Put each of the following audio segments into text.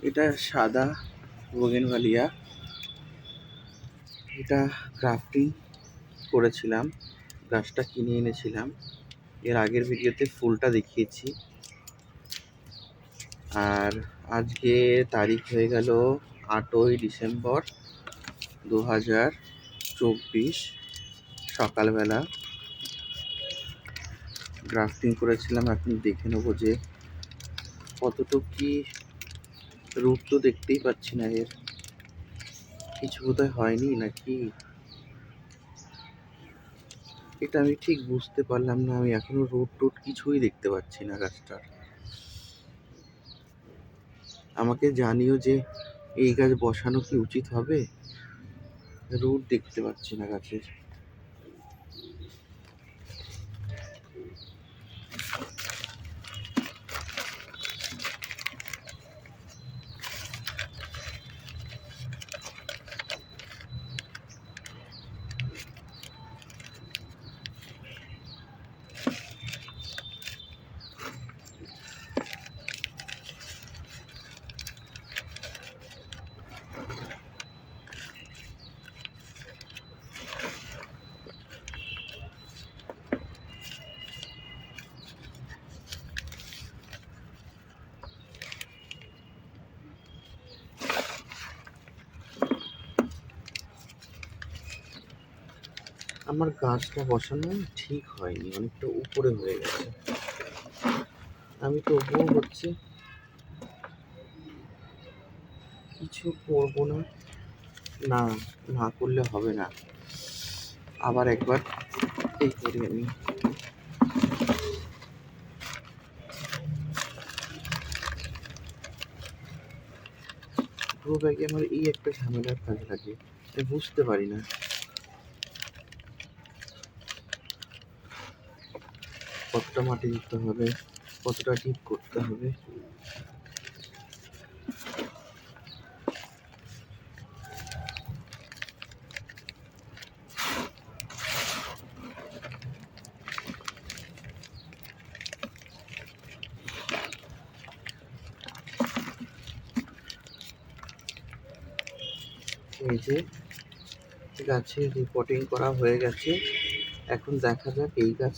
এটা সাদা বোগেনভেলিয়া। এটা গ্রাফটিং করেছিলাম, গাছটা কিনে এনেছিলাম। এর আগের ভিডিওতে ফুলটা দেখিয়েছি। আর আজকে তারিখ হয়ে গেল 8ই ডিসেম্বর 2024 সকালবেলা। গ্রাফটিং করেছিলাম। এখন দেখে নেবো যে কতটুকু কি রুট, তো দেখতেই পাচ্ছি না, এর কিছু বোধহয় হয়নি নাকি, এটা আমি ঠিক বুঝতে পারলাম না। আমি এখনো রুট টুট কিছুই দেখতে পাচ্ছি না গাছটার। আমাকে জানিও যে এই গাছ বসানো কি উচিত হবে। রুট দেখতে পাচ্ছি না গাছের। আমার গাছটা বসানো ঠিক হয়নি, অনেকটা উপরে হয়ে গেছে। আমি তবুও হচ্ছে কিছু করবো না। না, না করলে হবে না। আবার একবার এই করি আমি। গ্রো ব্যাগে আমার এই একটা ঝামেলার কাজ লাগে, আমি বুঝতে পারি না কতটা মাটি দিতে হবে, কতটা ডিপ করতে হবে। এই যে গাছের রিপোর্টিং করা হয়ে গেছে। এখন দেখা যাক এই গাছ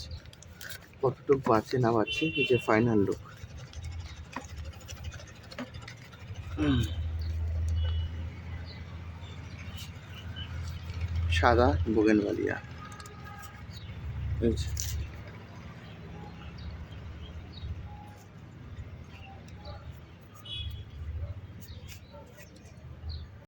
কতটুকু বাঁচে না বাঁচে। এই যে ফাইনাল লুক। সাদা বোগেনভেলিয়া।